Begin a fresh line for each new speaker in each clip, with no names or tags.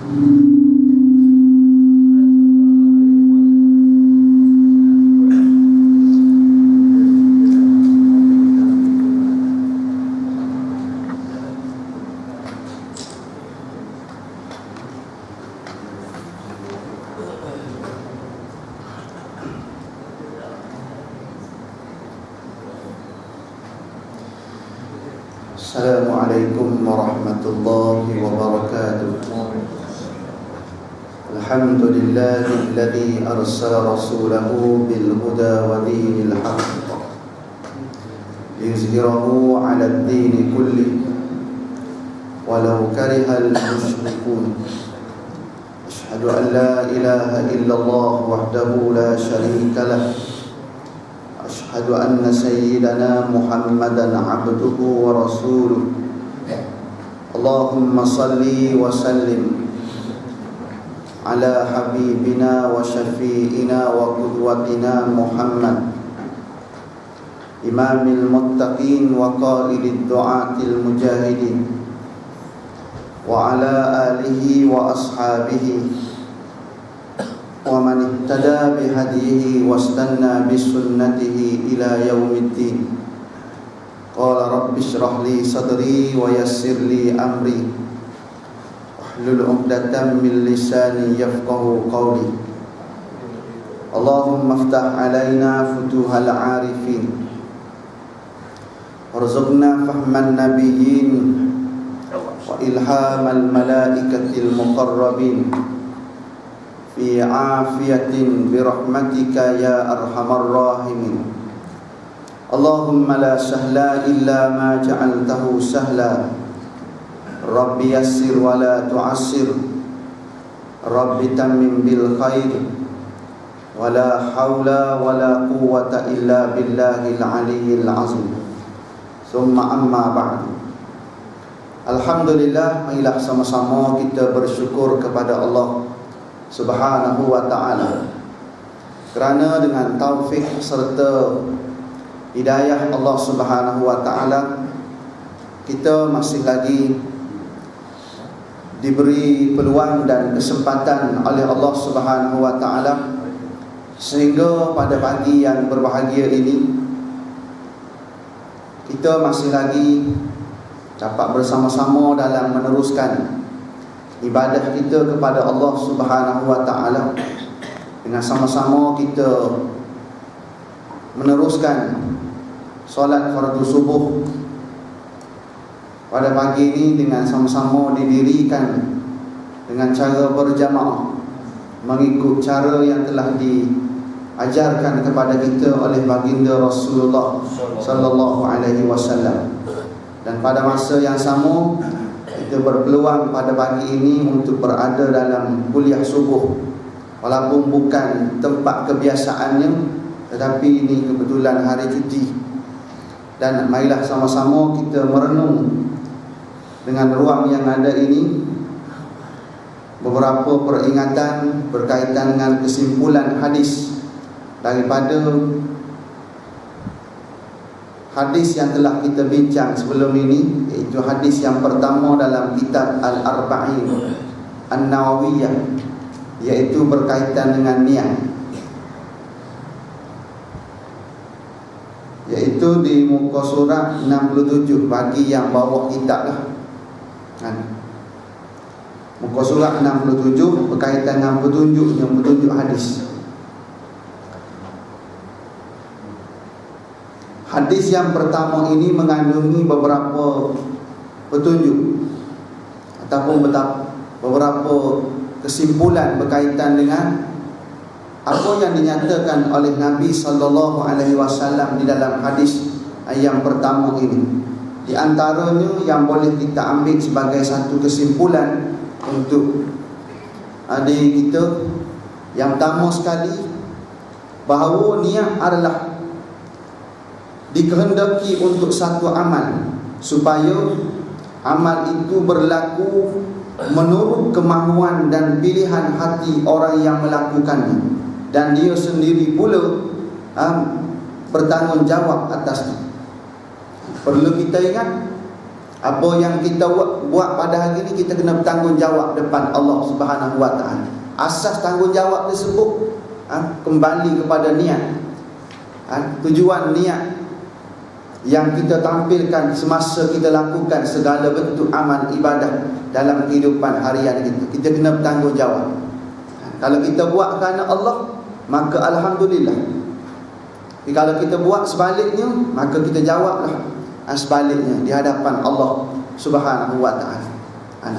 Assalamualaikum warahmatullahi wabarakatuh. Alhamdulillahilladzi arsala rasulahu bil huda wa dinil haqq liyuzhirahu 'alad dini kulli walau karihal musyrikun. Asyhadu an la ilaha illallah wahdahu la syarika lah. Asyhadu anna sayyidana Muhammadan abduhu wa rasuluh. Allahumma salli wa sallim ala habibina wa syafi'ina wa qudwatina Muhammad, imamil muttaqin wa qailid du'atil mujahidin, wa ala alihi wa ashabihi wa man ihtada bihadihi wastanna bisunnatihi ila yaumiddin. Qala rabbi shrah li sadri wa yassir li amri wahlul 'uqdatam min lisani yafqahu qawli. Allahumma iftah 'alaina futuhal 'arifin warzuqna fahman nabiyyin wa ilhamal malaikatil muqarrabin fi afiyatin birahmatika ya arhamar rahimin. Allahumma la sahla illa ma ja'altahu sahla. Rabbi yassir wa la tu'assir. Rabbi tammim bil khair. Wa la hawla wa la quwwata illa billahil aliyyil azim. Summa amma ba'du. Alhamdulillah, marilah sama-sama kita bersyukur kepada Allah Subhanahu wa ta'ala, kerana dengan taufik serta hidayah Allah Subhanahu wa ta'ala, kita masih lagi diberi peluang dan kesempatan oleh Allah Subhanahu wa ta'ala, sehingga pada pagi yang berbahagia ini kita masih lagi dapat bersama-sama dalam meneruskan ibadah kita kepada Allah Subhanahu wa ta'ala, dengan sama-sama kita meneruskan solat fardu subuh pada pagi ini dengan sama-sama didirikan dengan cara berjamaah, mengikut cara yang telah diajarkan kepada kita oleh baginda Rasulullah sallallahu alaihi wasallam. Dan pada masa yang sama kita berpeluang pada pagi ini untuk berada dalam kuliah subuh, walaupun bukan tempat kebiasaannya, tetapi ini kebetulan hari cuti. Dan marilah sama-sama kita merenung dengan ruang yang ada ini beberapa peringatan berkaitan dengan kesimpulan hadis daripada hadis yang telah kita bincang sebelum ini, iaitu hadis yang pertama dalam kitab Al-Arba'in An-Nawawiyah, iaitu berkaitan dengan niat, iaitu di muka surat 67 bagi yang bawa kitab lah. Muka surat 67 berkaitan dengan petunjuk hadis. Hadis yang pertama ini mengandungi beberapa petunjuk ataupun beberapa kesimpulan berkaitan dengan apa yang dinyatakan oleh Nabi sallallahu alaihi wasallam di dalam hadis yang pertama ini. Di antaranya yang boleh kita ambil sebagai satu kesimpulan untuk adik kita, yang pertama sekali, bahawa niat adalah dikehendaki untuk satu amal, supaya amal itu berlaku menurut kemahuan dan pilihan hati orang yang melakukannya, dan dia sendiri pula bertanggungjawab atasnya. Perlu kita ingat, Apa yang kita buat pada hari ini, kita kena bertanggungjawab depan Allah Subhanahu wa taala. Asas tanggungjawab tersebut kembali kepada niat. Tujuan niat yang kita tampilkan semasa kita lakukan segala bentuk amal ibadah dalam kehidupan harian kita. Kita kena bertanggungjawab. Kalau kita buat kerana Allah, maka alhamdulillah. Tapi kalau kita buat sebaliknya, maka kita jawablah sebaliknya di hadapan Allah Subhanahu wa taala.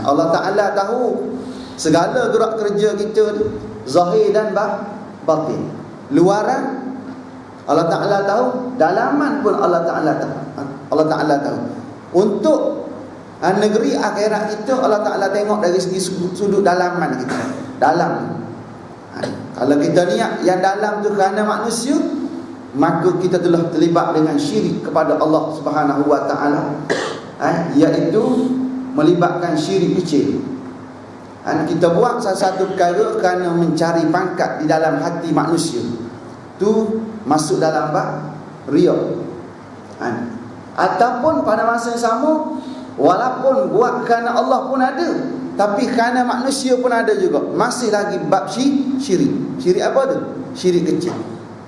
Allah Taala tahu segala gerak kerja kita, zahir dan batin. Luaran Allah Ta'ala tahu, dalaman pun Allah Ta'ala tahu. Allah Ta'ala tahu. Untuk negeri akhirat kita, Allah Ta'ala tengok dari segi sudut dalaman kita. Dalam. Kalau kita niat yang dalam tu kerana manusia, maka kita telah terlibat dengan syirik kepada Allah Subhanahu wa taala, iaitu melibatkan syirik kecil. Kita buat satu perkara kerana mencari pangkat di dalam hati manusia, tu masuk dalam bab riya. Ataupun pada masa yang sama, walaupun buat kerana Allah pun ada, tapi kerana manusia pun ada juga, masih lagi bab syirik. Syirik apa tu? Syirik kecil.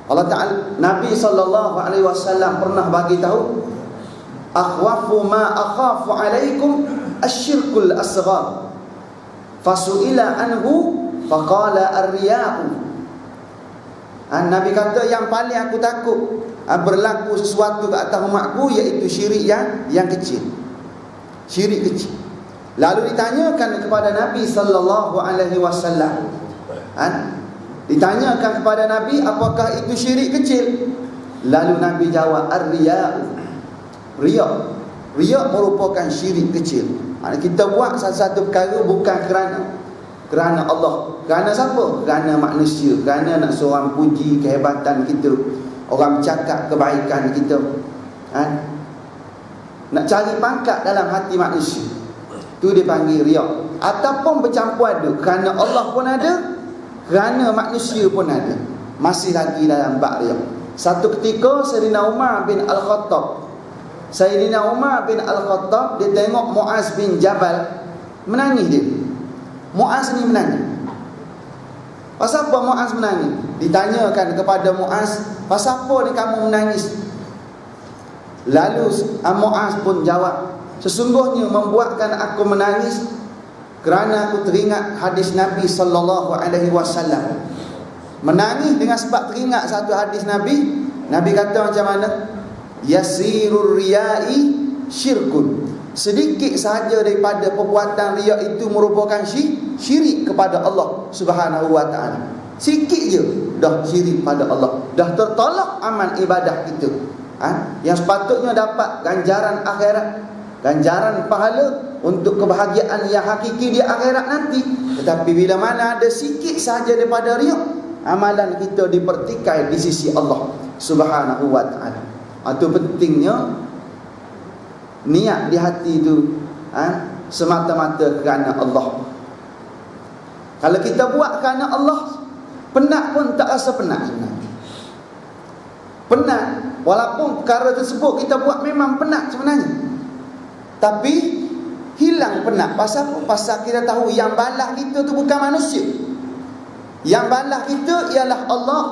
Allah Ta'ala, Nabi SAW pernah bagi tahu, akhwafu ma akhafu alaikum asyirkul asghar, fasu'ila anhu faqala ar-riya'u. Nabi kata, yang paling aku takut berlaku sesuatu ke atas umatku, iaitu syirik yang kecil. Syirik kecil. Lalu ditanyakan kepada Nabi sallallahu alaihi wasallam, ditanyakan kepada Nabi, apakah itu syirik kecil? Lalu Nabi jawab, ar-riya'u. Riya merupakan syirik kecil. Kita buat satu perkara bukan kerana Allah. Kerana siapa? Kerana manusia. Kerana nak seorang puji kehebatan kita, orang bercakap kebaikan kita, nak cari pangkat dalam hati manusia, tu dipanggil riya. Ataupun bercampur aduk, kerana Allah pun ada, kerana manusia pun ada, masih lagi dalam bab riya. Satu ketika Sayyidina Umar bin Al-Khattab dia tengok Muaz bin Jabal menangis. Dia Muaz ni menangis. Pasal apa Muaz menangis? Ditanyakan kepada Muaz, pasal apa ni kamu menangis? Lalu Muaz pun jawab, sesungguhnya membuatkan aku menangis kerana aku teringat hadis Nabi sallallahu alaihi wasallam. Menangis dengan sebab teringat satu hadis Nabi. Nabi kata macam mana? Yasirur riya'i syirkun. Sedikit sahaja daripada perbuatan riya itu merupakan syirik kepada Allah Subhanahu wa taala. Sikit je dah syirik pada Allah, dah tertolak amal ibadah kita. Yang sepatutnya dapat ganjaran akhirat, ganjaran pahala untuk kebahagiaan yang hakiki di akhirat nanti. Tetapi bila mana ada sikit sahaja daripada riya, amalan kita dipertikai di sisi Allah Subhanahu wa taala. Itu pentingnya niat di hati itu semata-mata kerana Allah. Kalau kita buat kerana Allah, penat pun tak rasa penat sebenarnya. Penat, walaupun perkara tersebut kita buat memang penat sebenarnya, tapi hilang penat. Pasal apa? Pasal kita tahu yang balas kita tu bukan manusia. Yang balas kita ialah Allah.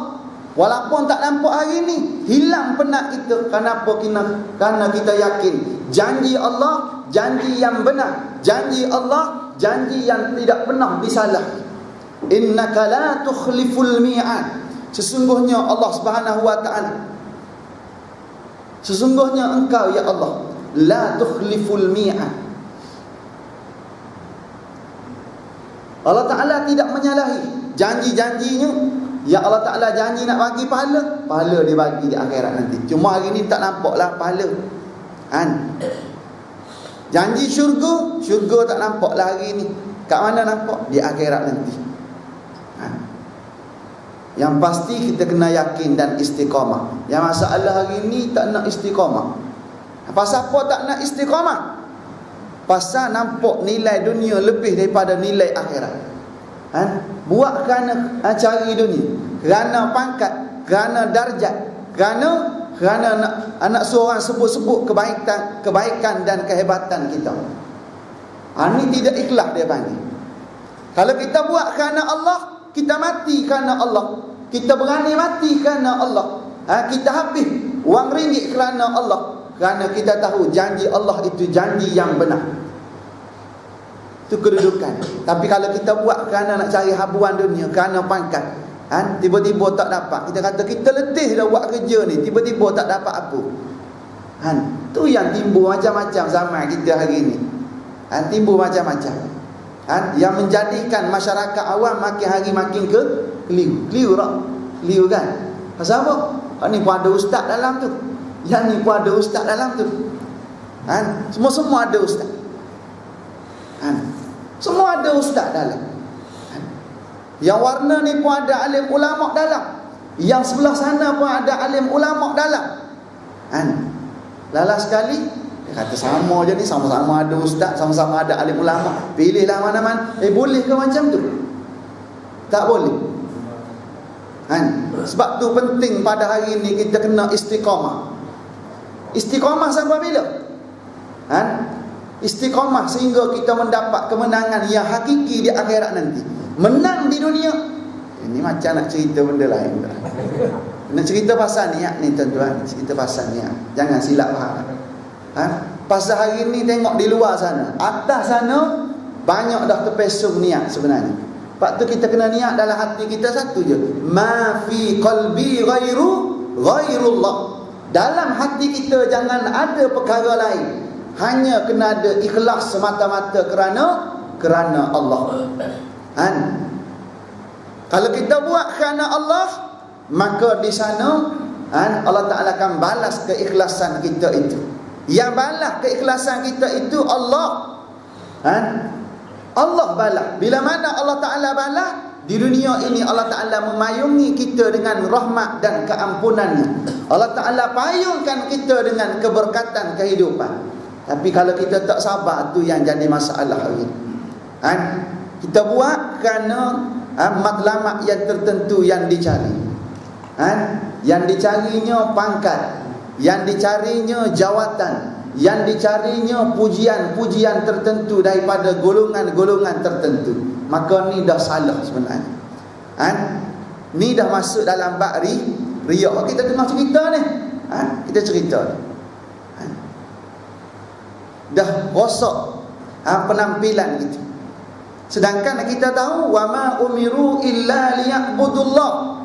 Walaupun tak nampak hari ni, hilang penat kita. Kenapa? Kerana kita yakin janji Allah, janji yang benar. Janji Allah, janji yang tidak pernah disalah. Innaka la tukhliful mi'ad. Sesungguhnya Allah Subhanahu wa taala, sesungguhnya engkau ya Allah, la tukhliful mi'ad. Allah Ta'ala tidak menyalahi janji-janjinya. Ya Allah Ta'ala janji nak bagi pahala, pahala dia bagi di akhirat nanti. Cuma hari ni tak nampaklah pahala. Janji syurga, syurga tak nampaklah hari ni. Kat mana nampak? Di akhirat nanti. Yang pasti kita kena yakin dan istiqamah. Yang masalah hari ni tak nak istiqamah. Pasal apa tak nak istiqamah? Pasal nampak nilai dunia lebih daripada nilai akhirat. Buat kerana cari dunia, kerana pangkat, kerana darjat, kerana kerana anak seorang sebut-sebut kebaikan dan kehebatan kita. Ini tidak ikhlas dia panggil. Kalau kita buat kerana Allah, kita mati kerana Allah. Kita berani mati kerana Allah. Kita habis wang ringgit kerana Allah. Kerana kita tahu janji Allah itu janji yang benar. Itu kedudukan. Tapi kalau kita buat kerana nak cari habuan dunia, kerana pangkat, tiba-tiba tak dapat. Kita kata kita letih dah buat kerja ni, tiba-tiba tak dapat apa. Tu yang timbul macam-macam zaman kita hari ni. Timbul macam-macam. Yang menjadikan masyarakat awam makin hari makin keliru tak? Keliru kan? Pasal apa? Ni pun ada ustaz dalam tu. Yang ni pun ada ustaz dalam tu. Semua-semua ada ustaz. Semua ada ustaz dalam. Yang warna ni pun ada alim ulama dalam. Yang sebelah sana pun ada alim ulama dalam. Lala sekali dia kata sama je ni, sama-sama ada ustaz, sama-sama ada alim ulama. Pilihlah mana-mana. Boleh ke macam tu? Tak boleh. Sebab tu penting pada hari ni kita kena istiqamah. Istiqamah sampai bila? Istiqamah sehingga kita mendapat kemenangan yang hakiki di akhirat nanti. Menang di dunia. Ini macam nak cerita benda lain. Nak cerita pasal niat ni tuan-tuan. Cerita pasal niat. Jangan silap faham. Pasal hari ni tengok di luar sana, atas sana banyak dah terpesong niat sebenarnya. Sebab tu kita kena niat dalam hati kita satu je. Ma fi qalbi ghairullah. Dalam hati kita jangan ada perkara lain. Hanya kena ada ikhlas semata-mata kerana Allah. Kalau kita buat kerana Allah, maka di sana Allah Ta'ala akan balas keikhlasan kita itu. Yang balas keikhlasan kita itu Allah. Allah balas. Bila mana Allah Ta'ala balas? Di dunia ini Allah Ta'ala memayungi kita dengan rahmat dan keampunannya. Allah Ta'ala payungkan kita dengan keberkatan kehidupan. Tapi kalau kita tak sabar, tu yang jadi masalah hari ini. Kita buat kerana matlamat yang tertentu yang dicari. Yang dicarinya pangkat, yang dicarinya jawatan, yang dicarinya pujian-pujian tertentu daripada golongan-golongan tertentu. Maka ni dah salah sebenarnya. Ni dah masuk dalam bab riak. Kita tengah cerita ni. Kita cerita ni. Dah rosak penampilan kita. Sedangkan kita tahu wa ma umiru illa liya'budullah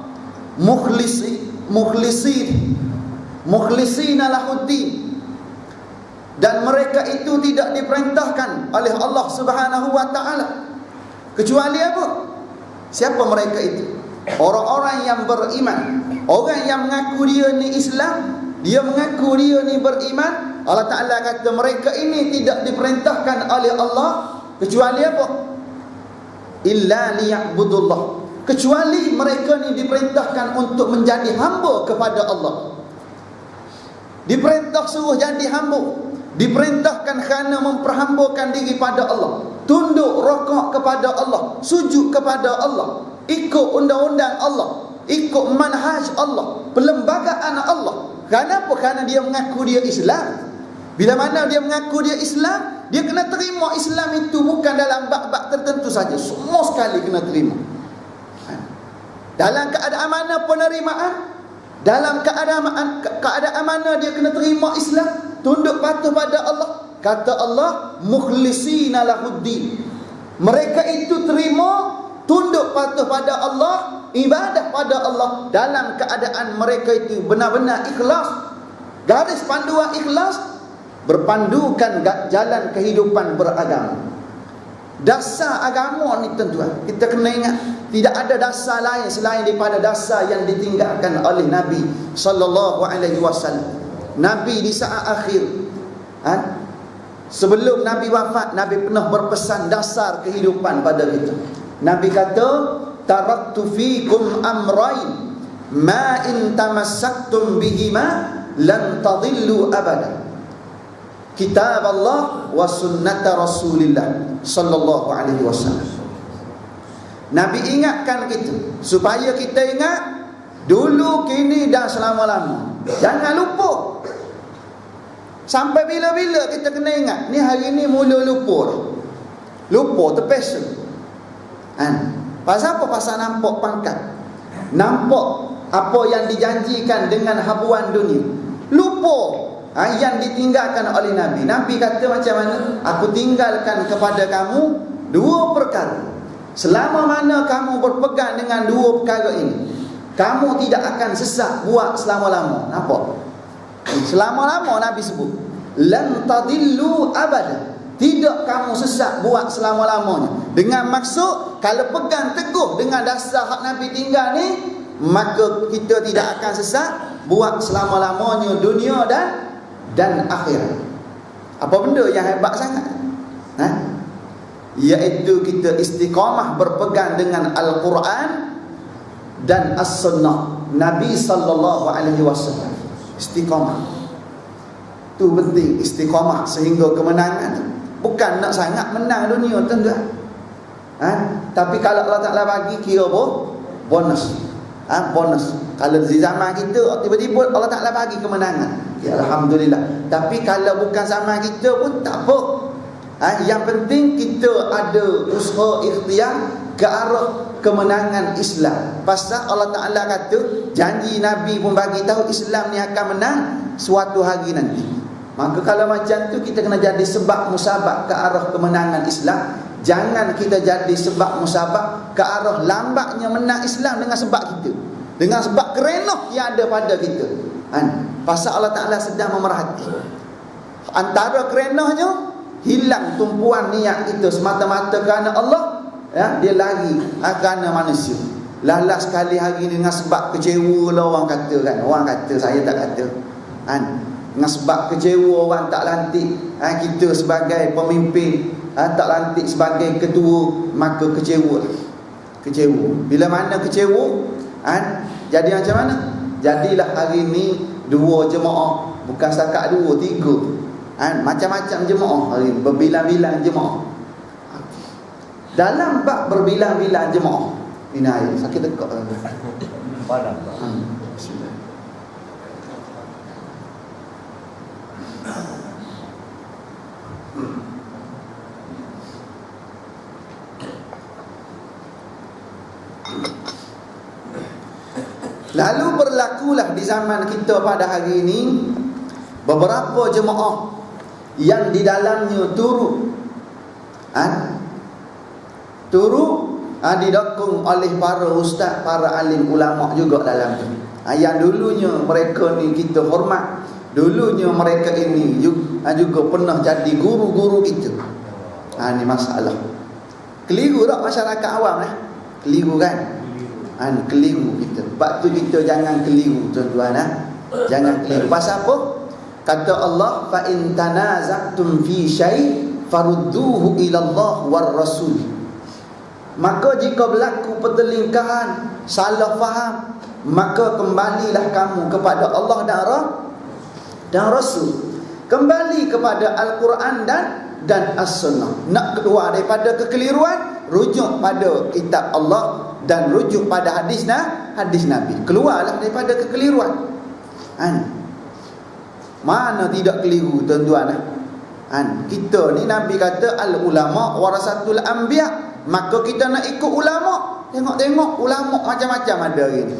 mukhlisina lahuddin. Dan mereka itu tidak diperintahkan oleh Allah Subhanahu wa taala kecuali apa? Siapa mereka itu? Orang-orang yang beriman. Orang yang mengaku dia ni Islam, dia mengaku dia ni beriman. Allah Ta'ala kata mereka ini tidak diperintahkan oleh Allah kecuali apa? Illa liya'budullah. Kecuali mereka ni diperintahkan untuk menjadi hamba kepada Allah. Diperintah suruh jadi hamba. Diperintahkan kerana memperhambakan diri pada Allah. Tunduk rokok kepada Allah. Sujud kepada Allah. Ikut undang-undang Allah. Ikut manhaj Allah. Perlembagaan Allah. Kenapa? Kerana dia mengaku dia Islam. Bila mana dia mengaku dia Islam, dia kena terima Islam itu bukan dalam bab-bab tertentu saja. Semua sekali kena terima. Dalam keadaan mana penerimaan? Dalam keadaan mana dia kena terima Islam? Tunduk patuh pada Allah. Kata Allah, mukhlisina lahuddin. Mereka itu terima, tunduk patuh pada Allah, ibadah pada Allah dalam keadaan mereka itu benar-benar ikhlas. Garis panduan ikhlas, berpandukan jalan kehidupan beragama. Dasar agama ni tuan-tuan, kita kena ingat, tidak ada dasar lain selain daripada dasar yang ditinggalkan oleh Nabi sallallahu alaihi wasallam. Nabi di saat akhir, sebelum Nabi wafat, Nabi pernah berpesan dasar kehidupan pada kita. Nabi kata, taraktu fikum amrain ma in tamassaktum bihima lan tadillu abada. Kitab Allah wa sunnata Rasulillah sallallahu alaihi wasallam. Nabi ingatkan kita supaya kita ingat dulu, kini dan selama-lama. Jangan lupa. Sampai bila-bila kita kena ingat, ni hari ni mula lupa dah. Lupa, terpesong. Pasal apa? Pasal nampak pangkat, nampak apa yang dijanjikan dengan habuan dunia. Lupa yang ditinggalkan oleh Nabi. Nabi kata macam mana? Aku tinggalkan kepada kamu dua perkara. Selama mana kamu berpegang dengan dua perkara ini, kamu tidak akan sesat buat selama-lama. Nampak? Selama-lama Nabi sebut, lan tadillu abada. Tidak kamu sesat buat selama-lamanya. Dengan maksud, kalau pegang teguh dengan dasar hak Nabi tinggal ni, maka kita tidak akan sesat buat selama-lamanya dunia dan akhirat. Apa benda yang hebat sangat? Iaitu kita istiqamah berpegang dengan Al-Quran dan As-Sunnah Nabi sallallahu alaihi wasallam. Istiqamah tu penting, istiqamah sehingga kemenangan. Bukan nak sangat menang dunia tuan-tuan. Tapi kalau Allah Ta'ala bagi, kira apa? Bonus. Bonus. Kalau di zaman kita tiba-tiba Allah Ta'ala bagi kemenangan, ya Alhamdulillah. Tapi kalau bukan zaman kita pun tak apa. Yang penting kita ada usaha ikhtiar ke arah kemenangan Islam. Pasal Allah Ta'ala kata, janji Nabi pun bagi tahu Islam ni akan menang suatu hari nanti. Maka kalau macam tu, kita kena jadi sebab musabak ke arah kemenangan Islam. Jangan kita jadi sebab musabak ke arah lambatnya menang Islam dengan sebab kita, dengan sebab kerenah yang ada pada kita. Pasal Allah Ta'ala sedang memerhati. Antara kerenahnya, hilang tumpuan niat kita semata-mata kerana Allah, dia lari kerana manusia. Lalas sekali hari ni dengan sebab kecewa lah orang kata kan. Orang kata, saya tak kata. Dengan sebab kecewa orang tak lantik kita sebagai pemimpin, tak lantik sebagai ketua, maka kecewa. Bila mana kecewa, jadi macam mana? Jadilah hari ni 2 jemaah, bukan setakat 2, 3, macam-macam jemaah hari ni, berbilang-bilang jemaah. Dalam bab berbilang-bilang jemaah ini air sakit dekat
padam.
Bismillah. Lalu berlakulah di zaman kita pada hari ini beberapa jemaah yang yang didukung oleh para ustaz, para alim ulama juga dalam tu. Yang dulunya mereka ni kita hormat, dulunya mereka ini juga pernah jadi guru-guru kita. Ni masalah. Keliru tak masyarakat awam lah? Keliru kan? Keliru kita. Sebab tu kita jangan keliru tuan-tuan. Jangan keliru. Pasal apa? Kata Allah, fa in tanaza'tum fi syai' farudduhu ila Allah war rasul. Maka jika berlaku pertelingkahan, salah faham, maka kembalilah kamu kepada Allah dan Rasul. Kembali kepada Al-Quran dan As-Sunnah. Nak keluar daripada kekeliruan, rujuk pada kitab Allah dan rujuk pada hadis Nabi. Keluarlah daripada kekeliruan. Mana tidak keliru tuan-tuan? Kita ni Nabi kata al-ulama warasatul anbiya. Maka kita nak ikut ulama. Tengok-tengok ulama macam-macam ada hari ni.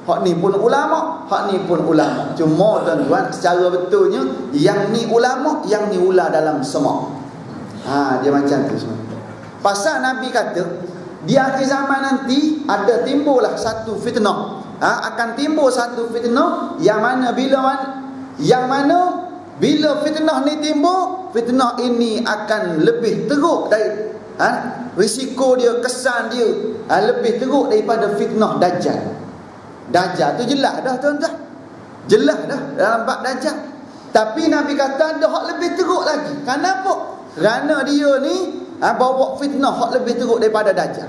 Hak ni pun ulama, hak ni pun ulama. Cuma tuan-tuan, secara betulnya yang ni ulama, yang ni ular dalam semak. Dia macam tu semua. Pasal Nabi kata di akhir zaman nanti ada timbullah satu fitnah. Akan timbul satu fitnah yang mana bila fitnah ni timbul, fitnah ini akan lebih teruk dari risiko dia, kesan dia lebih teruk daripada fitnah Dajjal. Dajjal tu jelas dah tuan-tuan, jelas dah dalam bab Dajjal. Tapi Nabi kata ada hak lebih teruk lagi. Kenapa? Kerana dia ni bawa fitnah hak lebih teruk daripada Dajjal.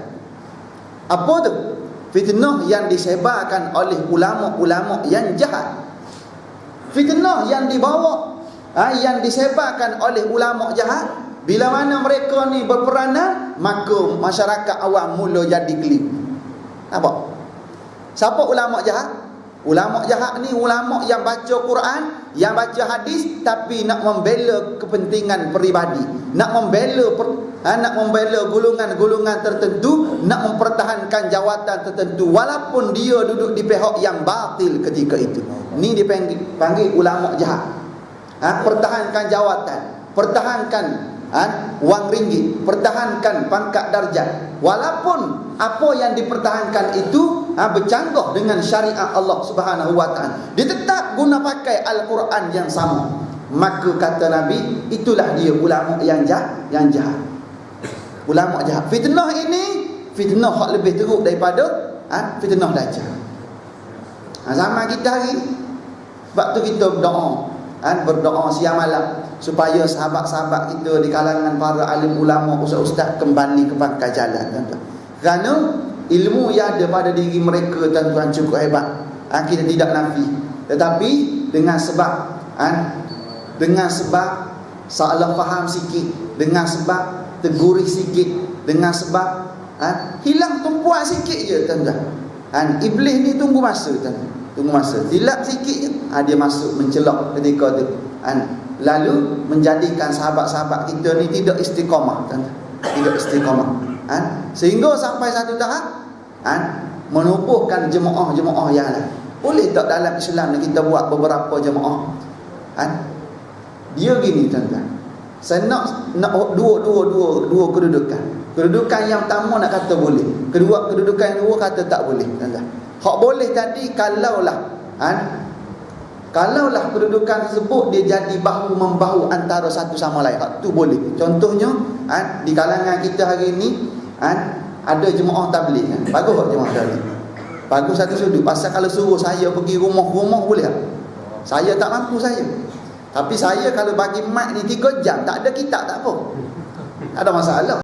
Apa tu? Fitnah yang disebarkan oleh ulama-ulama yang jahat. Fitnah yang dibawa, yang disebarkan oleh ulama jahat. Bila mana mereka ni berperanan, maka masyarakat awam mula jadi keliru. Nampak? Siapa ulama jahat? Ulama jahat ni ulama yang baca Quran, yang baca hadis tapi nak membela kepentingan peribadi, nak membela golongan-golongan tertentu, nak mempertahankan jawatan tertentu walaupun dia duduk di pihak yang batil ketika itu. Ni dipanggil ulama jahat. Pertahankan jawatan, pertahankan wang ringgit, pertahankan pangkat darjat, walaupun apa yang dipertahankan itu bercanggah dengan syariat Allah Subhanahu wa taala. Dia tetap guna pakai Al-Quran yang sama. Maka kata Nabi, itulah dia ulama yang jahat. Ulama jahat. Fitnah ini fitnah hak lebih teruk daripada fitnah dajjal. Zaman kita hari sebab tu kita berdoa siang malam supaya sahabat-sahabat kita di kalangan para alim ulama, ustaz-ustaz kembali ke pangkal jalan, tuan-tuan. Kerana ilmu yang ada pada diri mereka, tuan-tuan, cukup hebat. Kita tidak nafi. Tetapi dengan sebab salah faham sikit, dengan sebab tergurih sikit, dengan sebab hilang tumpuan sikit je, tuan-tuan. Iblis ni tunggu masa, tuan-tuan. Tunggu masa. Silap sikit je, dia masuk mencelak ketika tu. Lalu menjadikan sahabat-sahabat kita ni tidak istiqamah, tuan-tuan. Tidak istiqamah. Sehingga sampai satu tahap menubuhkan jemaah-jemaah yang lain. Boleh tak dalam Islam ni kita buat beberapa jemaah? Dia gini, tuan-tuan. Saya nak dua kedudukan. Kedudukan yang pertama nak kata boleh. Kedudukan yang dua kata tak boleh, tuan-tuan. Hak boleh tadi kalaulah kedudukan tersebut dia jadi bahu-membahu antara satu sama lain. Hak tu boleh. Contohnya di kalangan kita hari ini ada jemaah tabligh. Bagus tak jemaah tabligh? Bagus satu sudut. Pasal kalau suruh saya pergi rumah-rumah boleh tak? Saya tak mampu saya. Tapi saya kalau bagi mic ni 3 jam tak ada kitab tak apa. Tak ada masalah.